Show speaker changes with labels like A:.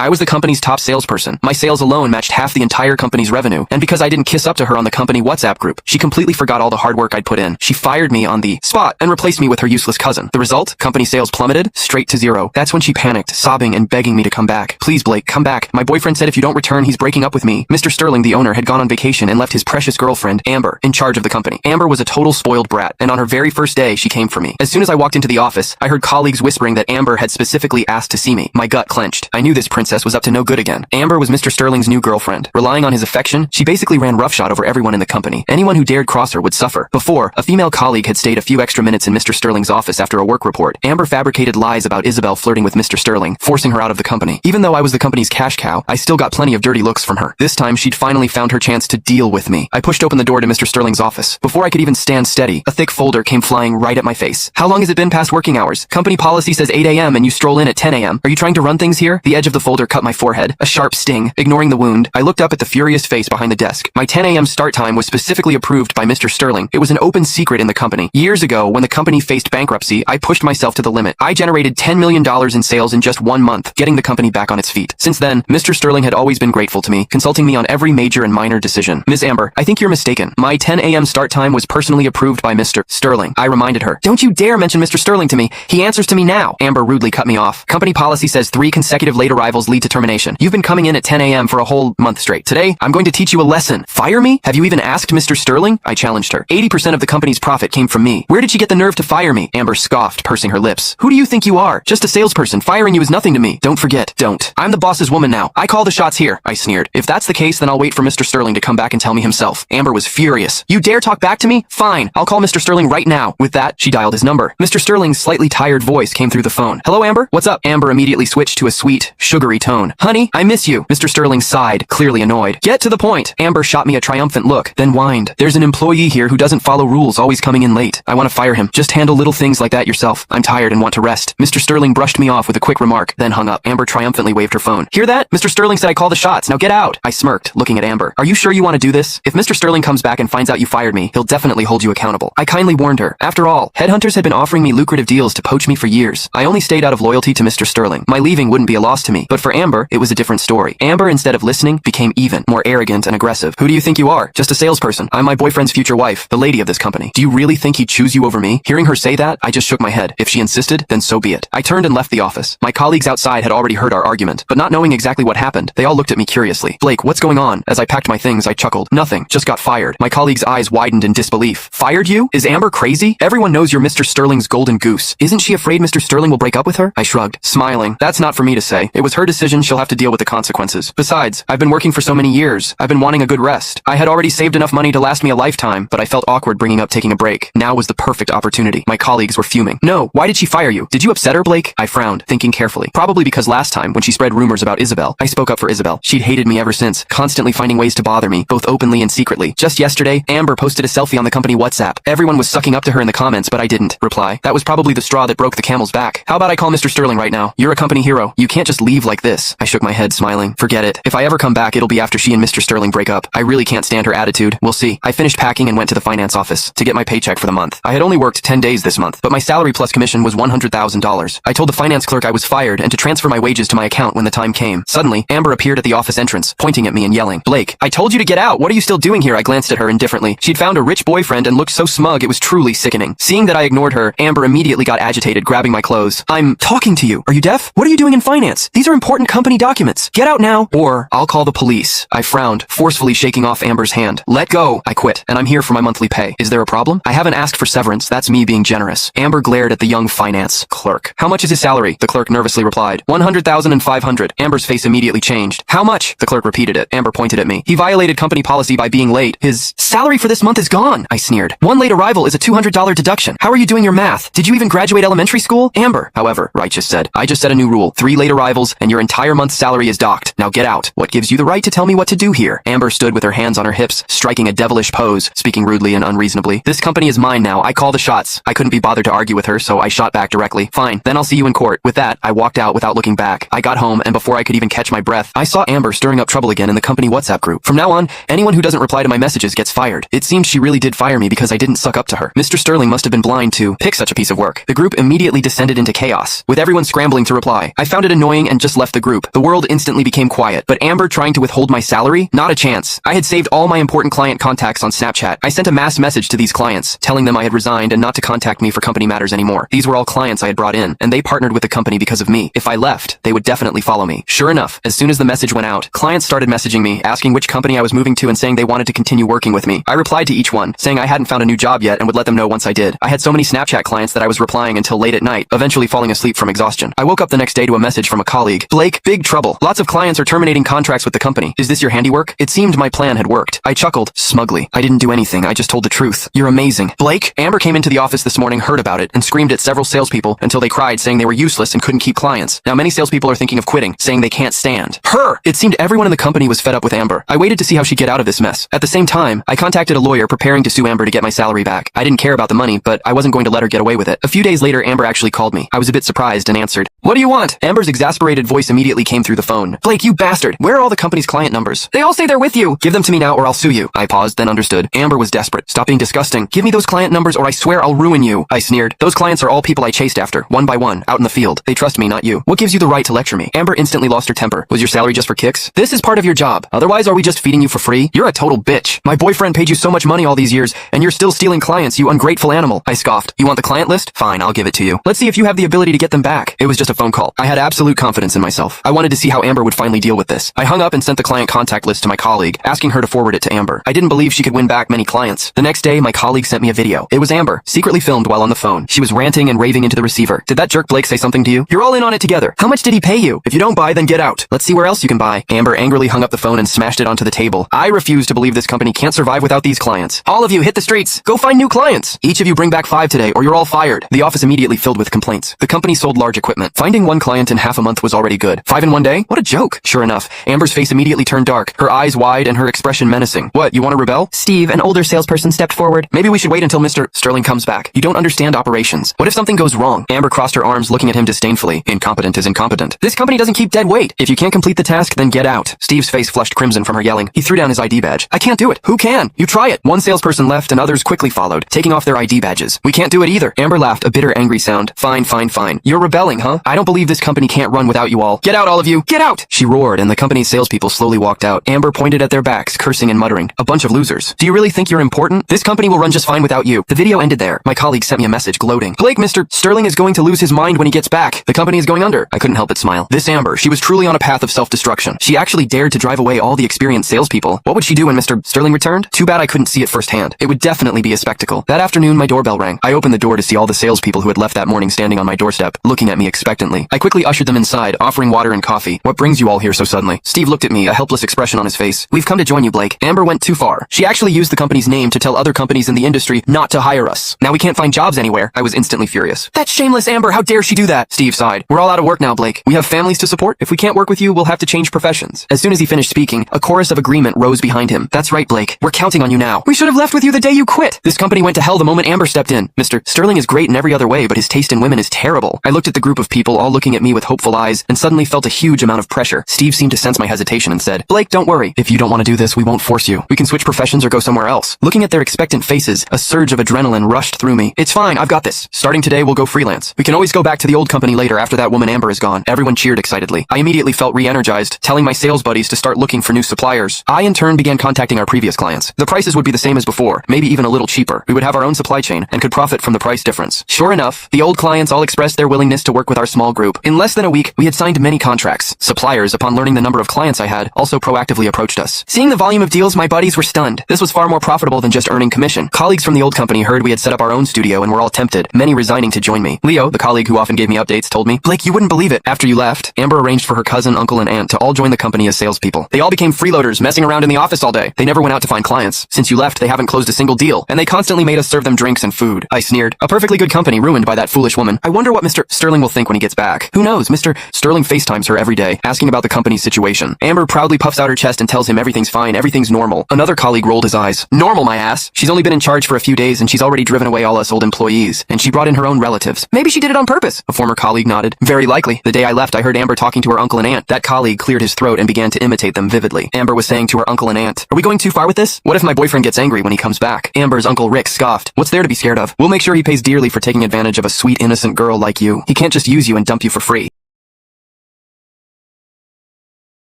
A: I was the company's top salesperson. My sales alone matched half the entire company's revenue. And because I didn't kiss up to her on the company WhatsApp group, she completely forgot all the hard work I'd put in. She fired me on the spot and replaced me with her useless cousin. The result? Company sales plummeted straight to zero. That's when she panicked, sobbing and begging me to come back. Please, Blake, come back. My boyfriend said if you don't return, he's breaking up with me. Mr. Sterling, the owner, had gone on vacation and left his precious girlfriend, Amber, in charge of the company. Amber was a total spoiled brat, and on her very first day, she came for me. As soon as I walked into the office, I heard colleagues whispering that Amber had specifically asked to see me. My gut clenched. I knew this princess was up to no good again. Amber was Mr. Sterling's new girlfriend. Relying on his affection, she basically ran roughshod over everyone in the company. Anyone who dared cross her would suffer. Before, a female colleague had stayed a few extra minutes in Mr. Sterling's office after a work report. Amber fabricated lies about Isabel flirting with Mr. Sterling, forcing her out of the company. Even though I was the company's cash cow, I still got plenty of dirty looks from her. This time, she'd finally found her chance to deal with me. I pushed open the door to Mr. Sterling's office. Before I could even stand steady, a thick folder came flying right at my face. How long has it been past working hours? Company policy says 8 a.m. and you stroll in at 10 a.m. Are you trying to run things here? The edge of the folder cut my forehead. A sharp sting. Ignoring the wound, I looked up at the furious face behind the desk. My 10 a.m. start time was specifically approved by Mr. Sterling. It was an open secret in the company. Years ago, when the company faced bankruptcy, I pushed myself to the limit. I generated $10 million in sales in just 1 month, getting the company back on its feet. Since then, Mr. Sterling had always been grateful to me, consulting me on every major and minor decision. Miss Amber, I think you're mistaken. My 10 a.m. start time was personally approved by Mr. Sterling. I reminded her. Don't you dare mention Mr. Sterling to me. He answers to me now. Amber rudely cut me off. Company policy says 3 consecutive late arrivals lead to termination. You've been coming in at 10 a.m. for a whole month straight. Today, I'm going to teach you a lesson. Fire me? Have you even asked Mr. Sterling? I challenged her. 80% of the company's profit came from me. Where did she get the nerve to fire me? Amber scoffed, pursing her lips. Who do you think you are? Just a salesperson. Firing you is nothing to me. Don't forget. Don't. I'm the boss's woman now. I call the shots here. I sneered. If that's the case, then I'll wait for Mr. Sterling to come back and tell me himself. Amber was furious. You dare talk back to me? Fine. I'll call Mr. Sterling right now. With that, she dialed his number. Mr. Sterling's slightly tired voice came through the phone. Hello, Amber? What's up? Amber immediately switched to a sweet, sugary tone. Honey, I miss you. Mr. Sterling sighed, clearly annoyed. Get to the point. Amber shot me a triumphant look, then whined. There's an employee here who doesn't follow rules, always coming in late. I want to fire him. Just handle little things like that yourself. I'm tired and want to rest. Mr. Sterling brushed me off with a quick remark, then hung up. Amber triumphantly waved her phone. Hear that? Mr. Sterling said I call the shots. Now get out. I smirked, looking at Amber. Are you sure you want to do this? If Mr. Sterling comes back and finds out you fired me, he'll definitely hold you accountable. I kindly warned her. After all, headhunters had been offering me lucrative deals to poach me for years. I only stayed out of loyalty to Mr. Sterling. My leaving wouldn't be a loss to me. But for Amber, it was a different story. Amber, instead of listening, became even more arrogant and aggressive. Who do you think you are? Just a salesperson. I'm my boyfriend's future wife, the lady of this company. Do you really think he'd choose you over me? Hearing her say that, I just shook my head. If she insisted, then so be it. I turned and left the office. My colleagues outside had already heard our argument, but not knowing exactly what happened, they all looked at me curiously. Blake, what's going on? As I packed my things, I chuckled. Nothing. Just got fired. My colleagues' eyes widened in disbelief. Fired you? Is Amber crazy? Everyone knows you're Mr. Sterling's golden goose. Isn't she afraid Mr. Sterling will break up with her? I shrugged, smiling. That's not for me to say. It was her decision. She'll have to deal with the consequences. Besides, I've been working for so many years. I've been wanting a good rest. I had already saved enough money to last me a lifetime, but I felt awkward bringing up taking a break. Now was the perfect opportunity. My colleagues were fuming. No, why did she fire you? Did you upset her, Blake? I frowned, thinking carefully. Probably because last time, when she spread rumors about Isabel, I spoke up for Isabel. She'd hated me ever since, constantly finding ways to bother me, both openly and secretly. Just yesterday, Amber posted a selfie on the company WhatsApp. Everyone was sucking up to her in the comments, but I didn't reply. That was probably the straw that broke the camel's back. How about I call Mr. Sterling right now? You're a company hero. You can't just leave like this. I shook my head, smiling. Forget it. If I ever come back, it'll be after she and Mr. Sterling break up. I really can't stand her attitude. We'll see. I finished packing and went to the finance office to get my paycheck for the month. I had only worked 10 days this month, but my salary plus commission was $100,000. I told the finance clerk I was fired and to transfer my wages to my account when the time came. Suddenly, Amber appeared at the office entrance, pointing at me and yelling, Blake, I told you to get out. What are you still doing here? I glanced at her indifferently. She'd found a rich boyfriend and looked so smug it was truly sickening. Seeing that I ignored her, Amber immediately got agitated, grabbing my clothes. I'm talking to you. Are you deaf? What are you doing in finance? These are important company documents. Get out now, or I'll call the police. I frowned, forcefully shaking off Amber's hand. Let go. I quit, and I'm here for my monthly pay. Is there a problem? I haven't asked for severance. That's me being generous. Amber glared at the young finance clerk. How much is his salary? The clerk nervously replied. $100,500. Amber's face immediately changed. How much? The clerk repeated it. Amber pointed at me. He violated company policy by being late. His salary for this month is gone. I sneered. One late arrival is a $200 deduction. How are you doing your math? Did you even graduate elementary school? Amber, however, Righteous said. I just set a new rule. 3 late arrivals and your entire month's salary is docked. Now get out. What gives you the right to tell me what to do here? Amber stood with her hands on her hips, striking a devilish pose, speaking rudely and unreasonably. This company is mine now. I call the shots. I couldn't be bothered to argue with her, so I shot back directly. Fine, then I'll see you in court. With that, I walked out without looking back. I got home, and before I could even catch my breath, I saw Amber stirring up trouble again in the company WhatsApp group. From now on, anyone who doesn't reply to my messages gets fired. It seems she really did fire me because I didn't suck up to her. Mr. Sterling must have been blind to pick such a piece of work. The group immediately descended into chaos, with everyone scrambling to reply. I found it annoying and just left left the group, the world instantly became quiet. But Amber trying to withhold my salary? Not a chance. I had saved all my important client contacts on Snapchat. I sent a mass message to these clients, telling them I had resigned and not to contact me for company matters anymore. These were all clients I had brought in, and they partnered with the company because of me. If I left, they would definitely follow me. Sure enough, as soon as the message went out, clients started messaging me, asking which company I was moving to and saying they wanted to continue working with me. I replied to each one, saying I hadn't found a new job yet and would let them know once I did. I had so many Snapchat clients that I was replying until late at night, eventually falling asleep from exhaustion. I woke up the next day to a message from a colleague. Blake, big trouble. Lots of clients are terminating contracts with the company. Is this your handiwork? It seemed my plan had worked. I chuckled, smugly. I didn't do anything, I just told the truth. You're amazing. Blake? Amber came into the office this morning, heard about it, and screamed at several salespeople until they cried, saying they were useless and couldn't keep clients. Now many salespeople are thinking of quitting, saying they can't stand her. It seemed everyone in the company was fed up with Amber. I waited to see how she'd get out of this mess. At the same time, I contacted a lawyer preparing to sue Amber to get my salary back. I didn't care about the money, but I wasn't going to let her get away with it. A few days later, Amber actually called me. I was a bit surprised and answered. What do you want? Amber's exasperated voice immediately came through the phone. Blake, you bastard. Where are all the company's client numbers? They all say they're with you. Give them to me now or I'll sue you. I paused, then understood. Amber was desperate. Stop being disgusting. Give me those client numbers or I swear I'll ruin you. I sneered. Those clients are all people I chased after, one by one, out in the field. They trust me, not you. What gives you the right to lecture me? Amber instantly lost her temper. Was your salary just for kicks? This is part of your job. Otherwise, are we just feeding you for free? You're a total bitch. My boyfriend paid you so much money all these years, and you're still stealing clients, you ungrateful animal. I scoffed. You want the client list? Fine, I'll give it to you. Let's see if you have the ability to get them back. It was just a phone call. I had absolute confidence in myself. I wanted to see how Amber would finally deal with this. I hung up and sent the client contact list to my colleague, asking her to forward it to Amber. I didn't believe she could win back many clients. The next day, my colleague sent me a video. It was Amber, secretly filmed while on the phone. She was ranting and raving into the receiver. Did that jerk Blake say something to you? You're all in on it together. How much did he pay you? If you don't buy, then get out. Let's see where else you can buy. Amber angrily hung up the phone and smashed it onto the table. I refuse to believe this company can't survive without these clients. All of you hit the streets. Go find new clients. Each of you bring back 5 today or you're all fired. The office immediately filled with complaints. The company sold large equipment. Finding one client in half a month was already good. 5 in one day? What a joke. Sure enough, Amber's face immediately turned dark, her eyes wide and her expression menacing. What, you want to rebel? Steve, an older salesperson, stepped forward. Maybe we should wait until Mr. Sterling comes back. You don't understand operations. What if something goes wrong? Amber crossed her arms, looking at him disdainfully. Incompetent is incompetent. This company doesn't keep dead weight. If you can't complete the task, then get out. Steve's face flushed crimson from her yelling. He threw down his ID badge. I can't do it. Who can? You try it. One salesperson left and others quickly followed, taking off their ID badges. We can't do it either. Amber laughed, a bitter, angry sound. Fine, fine, fine. You're rebelling, huh? I don't believe this company can't run without you all. Get out, all of you. Get out! She roared, and the company's salespeople slowly walked out. Amber pointed at their backs, cursing and muttering. A bunch of losers. Do you really think you're important? This company will run just fine without you. The video ended there. My colleague sent me a message gloating. Blake, Mr. Sterling is going to lose his mind when he gets back. The company is going under. I couldn't help but smile. This Amber, she was truly on a path of self-destruction. She actually dared to drive away all the experienced salespeople. What would she do when Mr. Sterling returned? Too bad I couldn't see it firsthand. It would definitely be a spectacle. That afternoon, my doorbell rang. I opened the door to see all the salespeople who had left that morning standing on my doorstep, looking at me expectantly. I quickly ushered them inside, offering water and coffee. What brings you all here so suddenly? Steve looked at me, a helpless expression on his face. We've come to join you, Blake. Amber went too far. She actually used the company's name to tell other companies in the industry not to hire us. Now we can't find jobs anywhere. I was instantly furious. That shameless Amber, how dare she do that? Steve sighed. We're all out of work now, Blake. We have families to support. If we can't work with you, we'll have to change professions. As soon as he finished speaking, a chorus of agreement rose behind him. That's right, Blake. We're counting on you now. We should have left with you the day you quit. This company went to hell the moment Amber stepped in. Mr. Sterling is great in every other way, but his taste in women is terrible. I looked at the group of people all looking at me with hopeful eyes and suddenly felt a huge amount of pressure. Steve seemed to sense my hesitation and said, Blake, don't worry. If you don't want to do this, we won't force you. We can switch professions or go somewhere else. Looking at their expectant faces, a surge of adrenaline rushed through me. It's fine, I've got this. Starting today, we'll go freelance. We can always go back to the old company later after that woman Amber is gone. Everyone cheered excitedly. I immediately felt re-energized, telling my sales buddies to start looking for new suppliers. I in turn began contacting our previous clients. The prices would be the same as before, maybe even a little cheaper. We would have our own supply chain and could profit from the price difference. Sure enough, the old clients all expressed their willingness to work with our small group. In less than a week, we had signed many contracts. Suppliers, upon learning the number of clients I had, also proactively approached us. Seeing the volume of deals, my buddies were stunned. This was far more profitable than just earning commission. Colleagues from the old company heard we had set up our own studio and were all tempted, many resigning to join me. Leo, the colleague who often gave me updates, told me, Blake, you wouldn't believe it. After you left, Amber arranged for her cousin, uncle, and aunt to all join the company as salespeople. They all became freeloaders, messing around in the office all day. They never went out to find clients. Since you left, they haven't closed a single deal, and they constantly made us serve them drinks and food. I sneered. A perfectly good company ruined by that foolish woman. I wonder what Mr. Sterling will think when he gets back. Who knows? Mr. Sterling FaceTimes her every day, asking about the company's situation. Amber proudly puffs out her chest and tells him everything's fine, everything's normal. Another colleague rolled his eyes. Normal, my ass. She's only been in charge for a few days and she's already driven away all us old employees, and she brought in her own relatives. Maybe she did it on purpose. A former colleague nodded. Very likely. The day I left, I heard Amber talking to her uncle and aunt. That colleague cleared his throat and began to imitate them vividly. Amber was saying to her uncle and aunt, are we going too far with this? What if my boyfriend gets angry when he comes back? Amber's uncle Rick scoffed. What's there to be scared of? We'll make sure he pays dearly for taking advantage of a sweet, innocent girl like you. He can't just use you and dump you for free.